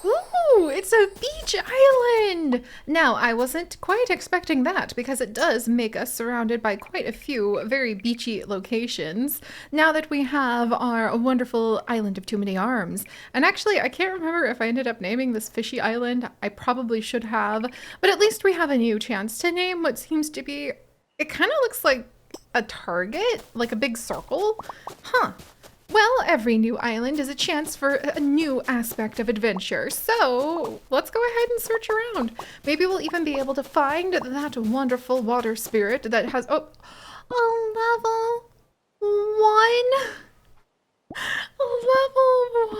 Ooh, it's a beach island! Now, I wasn't quite expecting that because it does make us surrounded by quite a few very beachy locations now that we have our wonderful island of too many arms. And actually, I can't remember if I ended up naming this fishy island. I probably should have, but at least we have a new chance to name what seems to be, it kind of looks like a target, like a big circle. Huh. Well, every new island is a chance for a new aspect of adventure, so let's go ahead and search around. Maybe we'll even be able to find that wonderful water spirit that has, oh, a level 1? Level 1?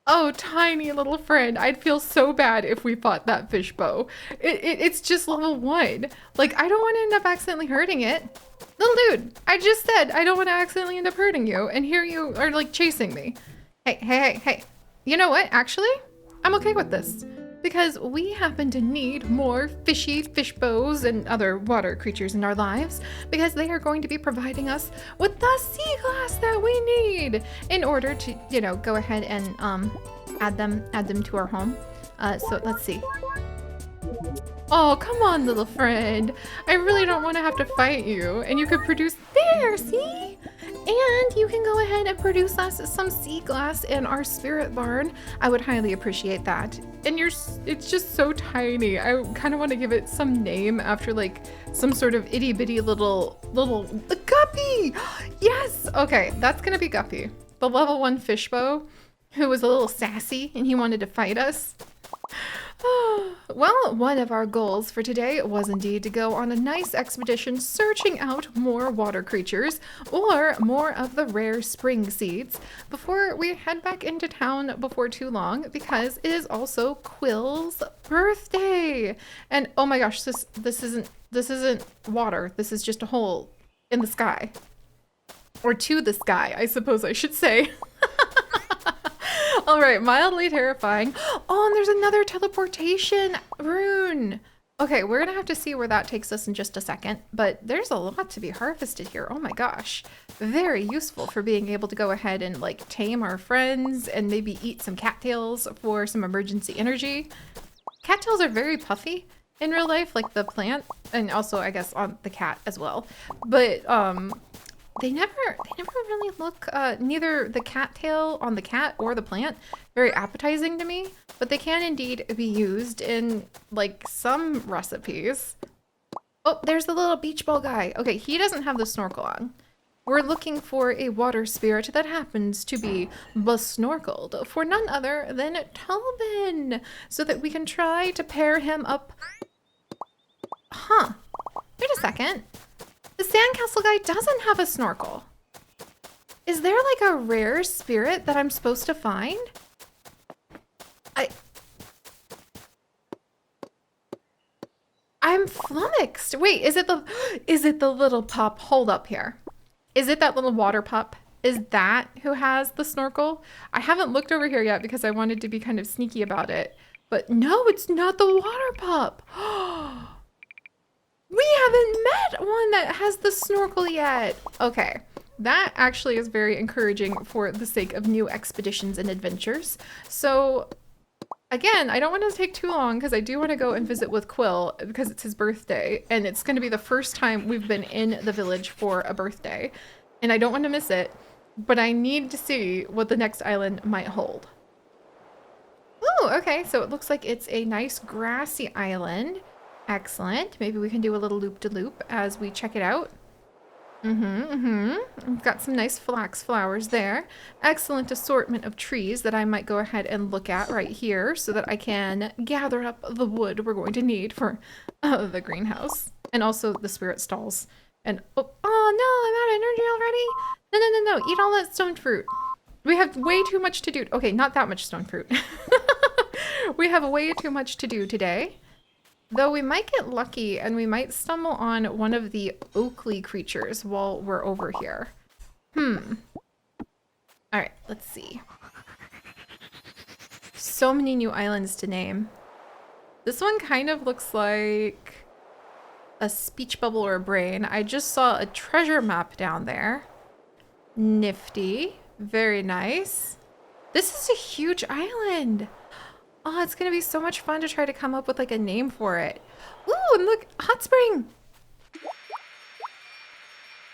Oh, tiny little friend, I'd feel so bad if we fought that fishbow. It's just level 1. Like, I don't want to end up accidentally hurting it. Little dude, I just said I don't want to accidentally end up hurting you, and here you are like chasing me. Hey. You know what? Actually, I'm okay with this because we happen to need more fishy fishbows and other water creatures in our lives because they are going to be providing us with the sea glass that we need in order to, you know, go ahead and add them to our home. So let's see. Oh, come on, little friend. I really don't want to have to fight you. And you could produce there, see? And you can go ahead and produce us some sea glass in our spirit barn. I would highly appreciate that. And it's just so tiny. I kind of want to give it some name after like some sort of itty bitty little Guppy. Yes. Okay, that's gonna be Guppy, the level 1 fishbow who was a little sassy and he wanted to fight us. Well, one of our goals for today was indeed to go on a nice expedition searching out more water creatures or more of the rare spring seeds before we head back into town before too long because it is also Quill's birthday. And oh my gosh, this isn't water. This is just a hole in the sky. Or to the sky, I suppose I should say. All right, mildly terrifying. Oh, and there's another teleportation rune. Okay, we're gonna have to see where that takes us in just a second, but there's a lot to be harvested here. Oh my gosh. Very useful for being able to go ahead and like tame our friends and maybe eat some cattails for some emergency energy. Cattails are very puffy in real life, like the plant, and also I guess on the cat as well. But they never really look, neither the cattail on the cat or the plant, very appetizing to me, but they can indeed be used in like some recipes. Oh, there's the little beach ball guy. Okay, he doesn't have the snorkel on. We're looking for a water spirit that happens to be besnorkeled for none other than Tobin, so that we can try to pair him up. Huh, wait a second. The sandcastle guy doesn't have a snorkel. Is there like a rare spirit that I'm supposed to find? I'm flummoxed. Wait, is it the little pup? Hold up here. Is it that little water pup? Is that who has the snorkel? I haven't looked over here yet because I wanted to be kind of sneaky about it. But no, it's not the water pup. We haven't met one that has the snorkel yet. Okay, that actually is very encouraging for the sake of new expeditions and adventures. So again, I don't want to take too long because I do want to go and visit with Quill because it's his birthday and it's going to be the first time we've been in the village for a birthday and I don't want to miss it, but I need to see what the next island might hold. Oh, okay, so it looks like it's a nice grassy island. Excellent. Maybe we can do a little loop-de-loop as we check it out. We've got some nice flax flowers there. Excellent assortment of trees that I might go ahead and look at right here so that I can gather up the wood we're going to need for the greenhouse. And also the spirit stalls. And, oh no, I'm out of energy already. No. Eat all that stone fruit. We have way too much to do. Okay, not that much stone fruit. We have way too much to do today. Though we might get lucky and we might stumble on one of the Oakley creatures while we're over here. Alright, let's see. So many new islands to name. This one kind of looks like a speech bubble or a brain. I just saw a treasure map down there. Nifty. Very nice. This is a huge island. Oh, it's gonna be so much fun to try to come up with like a name for it. Ooh, and look, hot spring.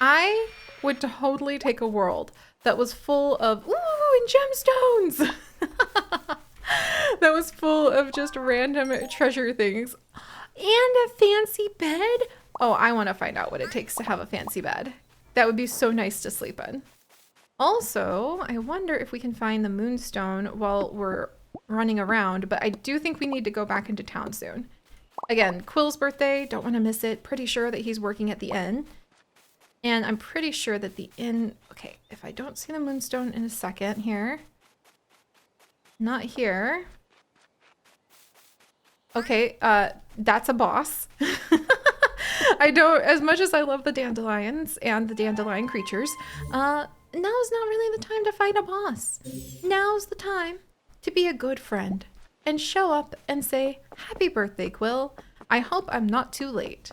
I would totally take a world that was full of, ooh, and gemstones. That was full of just random treasure things. And a fancy bed. Oh, I want to find out what it takes to have a fancy bed. That would be so nice to sleep in. Also, I wonder if we can find the moonstone while we're running around, but I do think we need to go back into town soon. Again, Quill's birthday, don't want to miss it. Pretty sure that he's working at the inn. And I'm pretty sure that the inn... Okay, if I don't see the moonstone in a second here. Not here. Okay, that's a boss. I don't... As much as I love the dandelions and the dandelion creatures, now's not really the time to fight a boss. Now's the time to be a good friend and show up and say, "Happy birthday, Quill. I hope I'm not too late."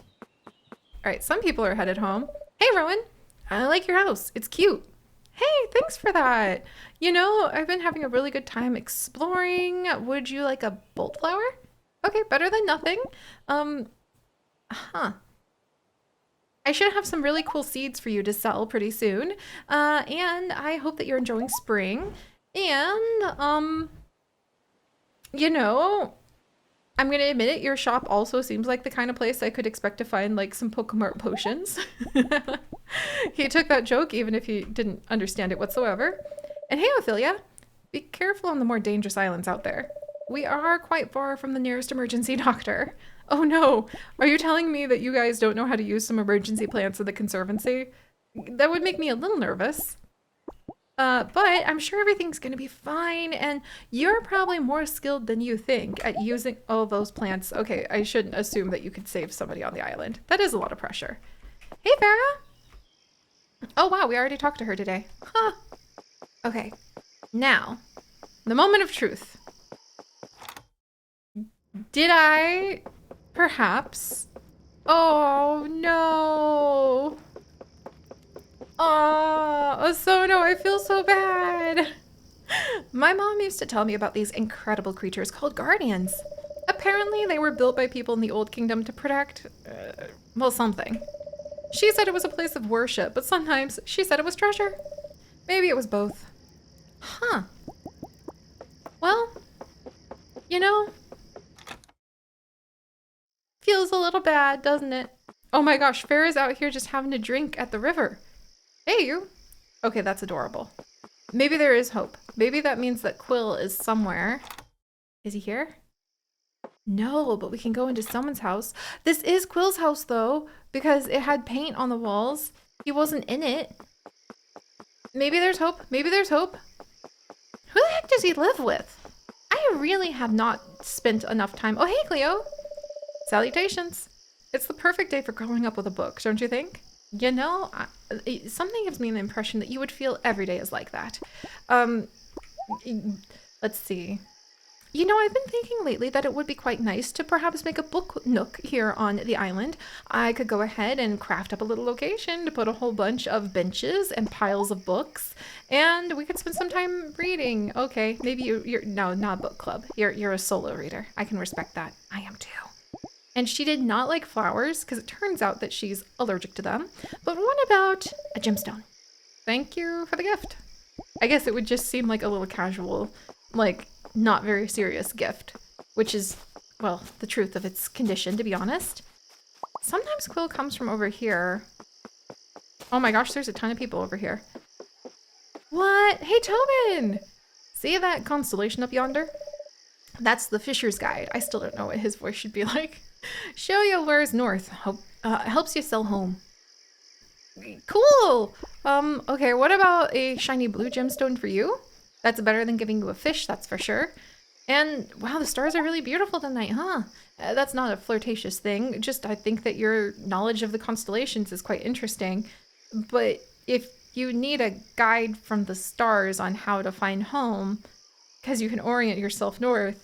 All right, some people are headed home. Hey, Rowan, I like your house. It's cute. Hey, thanks for that. You know, I've been having a really good time exploring. Would you like a bolt flower? Okay, better than nothing. Huh. I should have some really cool seeds for you to sell pretty soon. And I hope that you're enjoying spring. And, you know, I'm gonna admit it, your shop also seems like the kind of place I could expect to find like some Pokemart potions. He took that joke even if he didn't understand it whatsoever. And hey, Ophelia, be careful on the more dangerous islands out there. We are quite far from the nearest emergency doctor. Oh no, are you telling me that you guys don't know how to use some emergency plants in the Conservancy? That would make me a little nervous. But I'm sure everything's gonna be fine, and you're probably more skilled than you think at using all those plants. Okay, I shouldn't assume that you could save somebody on the island. That is a lot of pressure. Hey, Farah! Oh wow, we already talked to her today. Huh. Okay, now, the moment of truth. Did I, perhaps... Oh no! Oh, so no, I feel so bad. My mom used to tell me about these incredible creatures called guardians. Apparently, they were built by people in the Old Kingdom to protect, well, something. She said it was a place of worship, but sometimes she said it was treasure. Maybe it was both. Huh. Well, you know, feels a little bad, doesn't it? Oh my gosh, Farrah's out here just having a drink at the river. Hey, you. Okay, that's adorable. Maybe there is hope. Maybe that means that Quill is somewhere. Is he here? No, but we can go into someone's house. This is Quill's house, though, because it had paint on the walls. He wasn't in it. Maybe there's hope. Maybe there's hope. Who the heck does he live with? I really have not spent enough time. Oh, hey, Cleo. Salutations. It's the perfect day for growing up with a book, don't you think? You know, something gives me the impression that you would feel every day is like that. Let's see. You know, I've been thinking lately that it would be quite nice to perhaps make a book nook here on the island. I could go ahead and craft up a little location to put a whole bunch of benches and piles of books, and we could spend some time reading. Okay, maybe you're no, not a book club. You're a solo reader. I can respect that. I am too. And she did not like flowers because it turns out that she's allergic to them. But what about a gemstone? Thank you for the gift. I guess it would just seem like a little casual, like not very serious gift, which is, well, the truth of its condition, to be honest. Sometimes Quill comes from over here. Oh my gosh, there's a ton of people over here. What? Hey, Tobin! See that constellation up yonder? That's the Fisher's Guide. I still don't know what his voice should be like. Show you where's north. Helps you sell home. Cool! Okay, what about a shiny blue gemstone for you? That's better than giving you a fish, that's for sure. And wow, the stars are really beautiful tonight, huh? That's not a flirtatious thing. Just I think that your knowledge of the constellations is quite interesting. But if you need a guide from the stars on how to find home, because you can orient yourself north,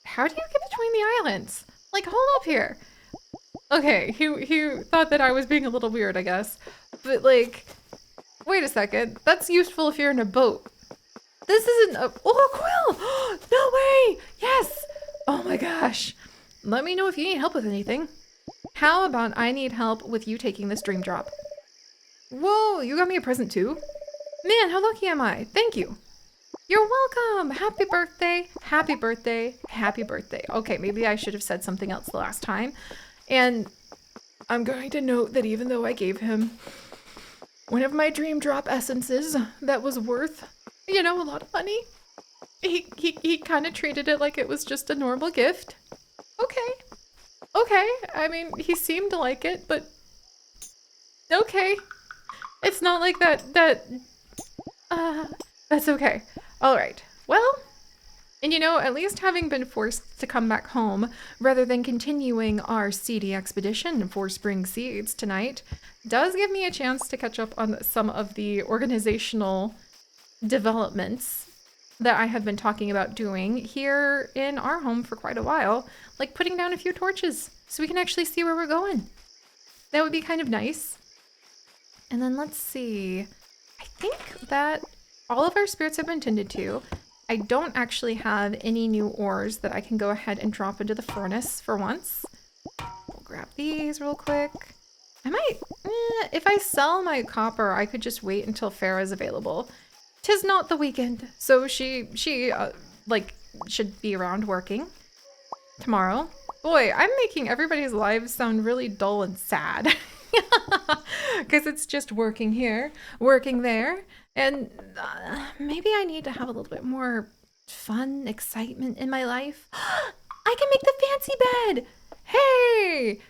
how do you get between the islands? Like, hold up here. Okay, he thought that I was being a little weird, I guess. But like, wait a second. That's useful if you're in a boat. This isn't a, oh, a quill! No way! Yes! Oh my gosh. Let me know if you need help with anything. How about I need help with you taking this dream drop? Whoa, you got me a present too? Man, how lucky am I? Thank you. You're welcome. Happy birthday. Happy birthday. Happy birthday. Okay, maybe I should have said something else the last time. And I'm going to note that even though I gave him one of my dream drop essences that was worth, you know, a lot of money, he kind of treated it like it was just a normal gift. Okay. Okay. I mean, he seemed to like it, but okay. It's not like that's okay. All right. Well, and you know, at least having been forced to come back home rather than continuing our seedy expedition for Spring Seeds tonight does give me a chance to catch up on some of the organizational developments that I have been talking about doing here in our home for quite a while, like putting down a few torches so we can actually see where we're going. That would be kind of nice. And then let's see. I think that all of our spirits have been tended to. I don't actually have any new ores that I can go ahead and drop into the furnace for once. We'll grab these real quick. I might, if I sell my copper, I could just wait until Farah's available. 'Tis not the weekend, so she should be around working tomorrow. Boy, I'm making everybody's lives sound really dull and sad. Because it's just working here, working there, and maybe I need to have a little bit more fun, excitement in my life. I can make the fancy bed! Hey!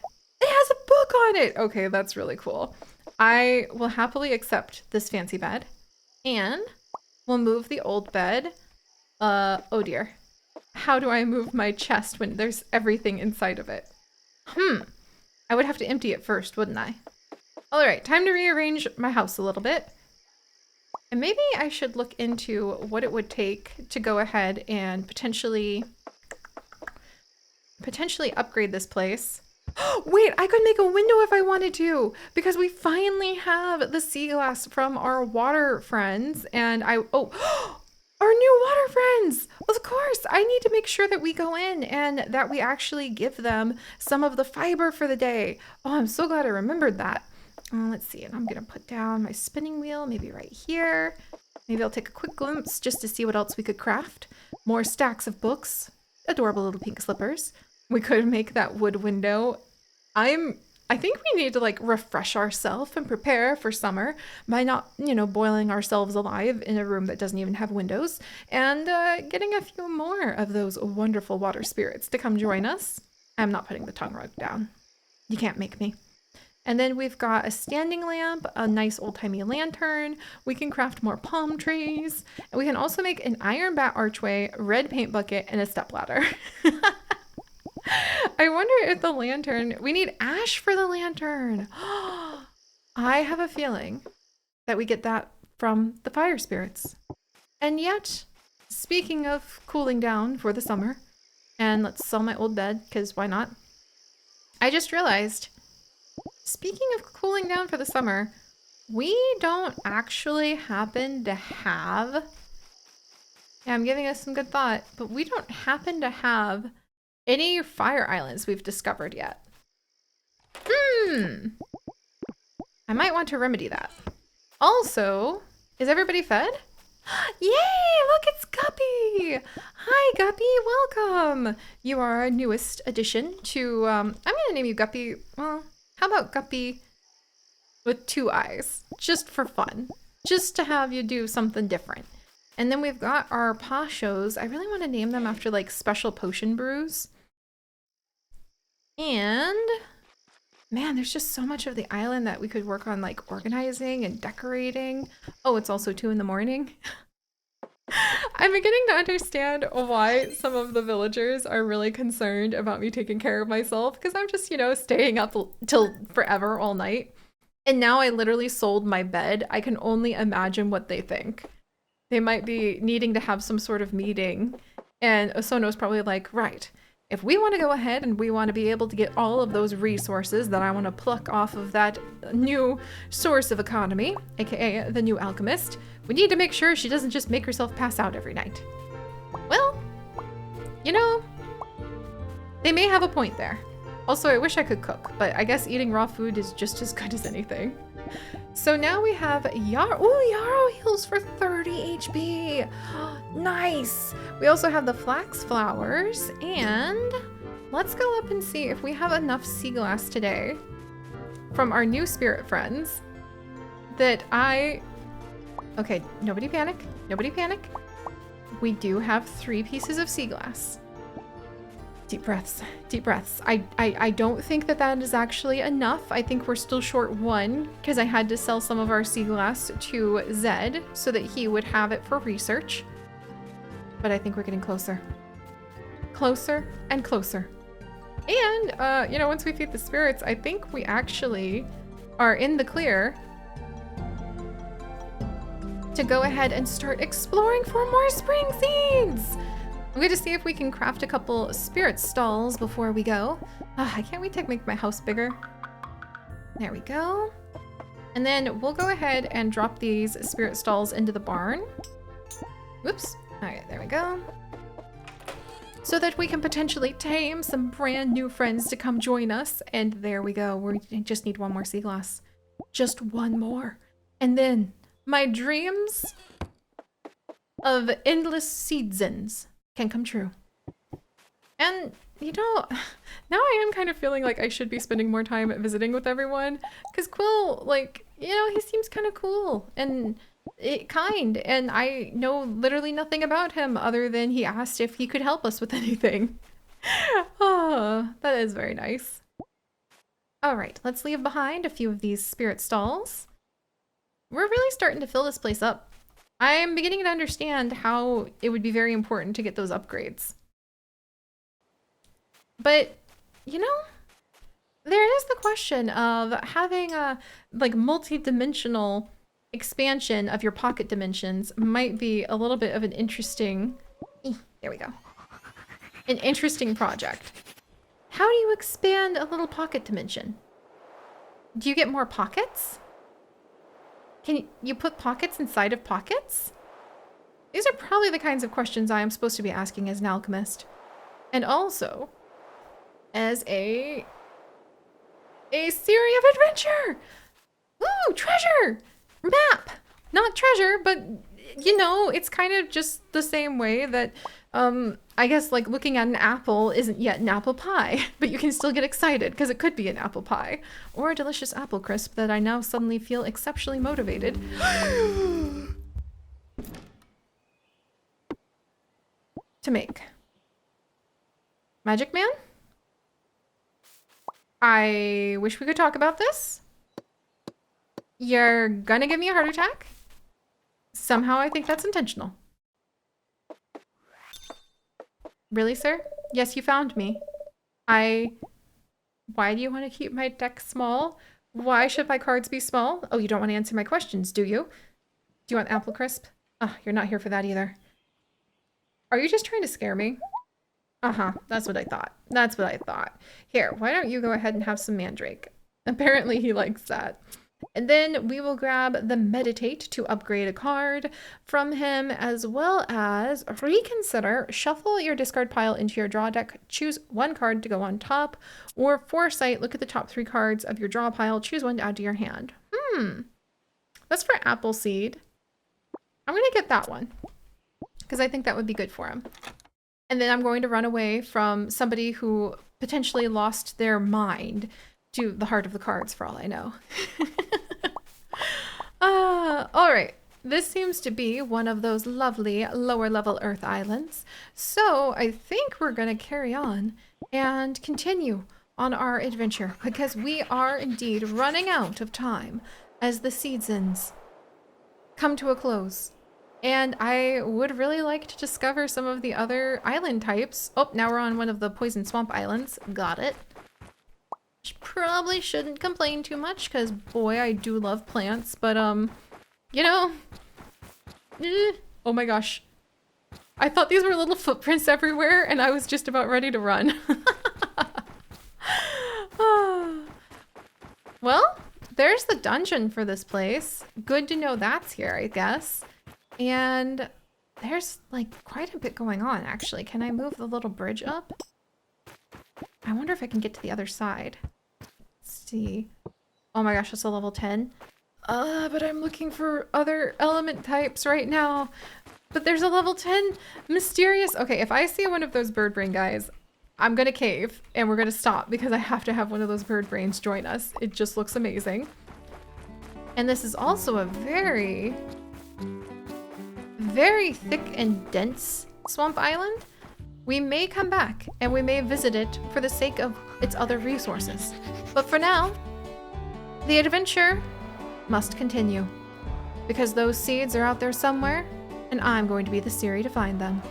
It has a book on it! Okay, that's really cool. I will happily accept this fancy bed, and we'll move the old bed. Oh dear. How do I move my chest when there's everything inside of it? I would have to empty it first, wouldn't I? All right, time to rearrange my house a little bit. And maybe I should look into what it would take to go ahead and potentially upgrade this place. Wait, I could make a window if I wanted to, because we finally have the sea glass from our water friends, and our new water friends! Of course, I need to make sure that we go in and that we actually give them some of the fiber for the day. Oh, I'm so glad I remembered that. Let's see, and I'm gonna put down my spinning wheel, maybe right here. Maybe I'll take a quick glimpse just to see what else we could craft. More stacks of books, adorable little pink slippers. We could make that wood window. I think we need to like refresh ourselves and prepare for summer by not, you know, boiling ourselves alive in a room that doesn't even have windows, and getting a few more of those wonderful water spirits to come join us. I'm not putting the tongue rug down. You can't make me. And then we've got a standing lamp, a nice old-timey lantern. We can craft more palm trees. And we can also make an iron bat archway, red paint bucket, and a stepladder. I wonder if the lantern, we need ash for the lantern. I have a feeling that we get that from the fire spirits. And yet, speaking of cooling down for the summer, and let's sell my old bed, because why not? I just realized, speaking of cooling down for the summer, we don't actually happen to have, yeah, I'm giving us some good thought, but we don't happen to have any fire islands we've discovered yet. I might want to remedy that. Also, is everybody fed? Yay! Look, it's Guppy! Hi, Guppy, welcome! You are our newest addition to, I'm gonna name you Guppy, well, how about Guppy with 2 eyes? Just for fun. Just to have you do something different. And then we've got our Pashos. I really want to name them after like special potion brews. And man, there's just so much of the island that we could work on, like organizing and decorating. Oh, it's also 2 in the morning. I'm beginning to understand why some of the villagers are really concerned about me taking care of myself, because I'm just, you know, staying up till forever all night. And now I literally sold my bed. I can only imagine what they think. They might be needing to have some sort of meeting. And Osono's probably like, right, if we want to go ahead and we want to be able to get all of those resources that I want to pluck off of that new source of economy, aka the new alchemist, We need to make sure she doesn't just make herself pass out every night. Well, you know, they may have a point there. Also, I wish I could cook, but I guess eating raw food is just as good as anything. So now we have Yarrow. Ooh, Yarrow heals for 30 HP. Nice. We also have the flax flowers, and let's go up and see if we have enough sea glass today from our new spirit friends that okay, nobody panic. Nobody panic. We do have 3 pieces of sea glass. Deep breaths, deep breaths. I don't think that that is actually enough. I think we're still short 1 because I had to sell some of our sea glass to Zed so that he would have it for research. But I think we're getting closer. Closer and closer. And, you know, once we feed the spirits, I think we actually are in the clear to go ahead and start exploring for more spring seeds. I'm going to see if we can craft a couple spirit stalls before we go. I can't wait to make my house bigger. There we go. And then we'll go ahead and drop these spirit stalls into the barn. Whoops. All right, there we go. So that we can potentially tame some brand new friends to come join us. And there we go. We just need 1 more sea glass. Just 1 more. And then my dreams of endless seasons can come true. And, you know, now I am kind of feeling like I should be spending more time visiting with everyone. Because Quill, like, you know, he seems kind of cool and kind. And I know literally nothing about him other than he asked if he could help us with anything. Oh, that is very nice. All right, let's leave behind a few of these spirit stalls. We're really starting to fill this place up. I'm beginning to understand how it would be very important to get those upgrades. But, you know, there is the question of having a, like, multi-dimensional expansion of your pocket dimensions might be a little bit of an interesting, there we go, an interesting project. How do you expand a little pocket dimension? Do you get more pockets? Can you put pockets inside of pockets? These are probably the kinds of questions I am supposed to be asking as an alchemist. And also, as a Siri of adventure! Woo! Treasure! Map! Not treasure, but, you know, it's kind of just the same way that, I guess, like, looking at an apple isn't yet an apple pie, but you can still get excited because it could be an apple pie. Or a delicious apple crisp that I now suddenly feel exceptionally motivated to make. Magic Man? I wish we could talk about this. You're gonna give me a heart attack? Somehow I think that's intentional. Really, sir? Yes, you found me. Why do you want to keep my deck small? Why should my cards be small? Oh, you don't want to answer my questions, do you? Do you want apple crisp? Oh, you're not here for that either. Are you just trying to scare me? Uh-huh, that's what I thought. That's what I thought. Here, why don't you go ahead and have some mandrake? Apparently he likes that. And then we will grab the Meditate to upgrade a card from him, as well as Reconsider. Shuffle your discard pile into your draw deck. Choose 1 card to go on top. Or Foresight, look at the top 3 cards of your draw pile. Choose 1 to add to your hand. That's for Appleseed. I'm going to get that one because I think that would be good for him. And then I'm going to run away from somebody who potentially lost their mind to the heart of the cards, for all I know. All right. This seems to be one of those lovely lower level Earth islands. So I think we're going to carry on and continue on our adventure because we are indeed running out of time as the seasons come to a close. And I would really like to discover some of the other island types. Oh, now we're on one of the poison swamp islands. Got it. Probably shouldn't complain too much because boy, I do love plants, but you know, oh my gosh, I thought these were little footprints everywhere and I was just about ready to run. Well, there's the dungeon for this place. Good to know that's here, I guess. And there's like quite a bit going on actually. Can I move the little bridge up? I wonder if I can get to the other side. Let's see. Oh my gosh, that's a level 10. But I'm looking for other element types right now. But there's a level 10 mysterious. Okay, if I see one of those bird brain guys, I'm gonna cave and we're gonna stop because I have to have one of those bird brains join us. It just looks amazing. And this is also a very, very thick and dense swamp island. We may come back and we may visit it for the sake of its other resources. But for now, the adventure must continue because those seeds are out there somewhere and I'm going to be the Siri to find them.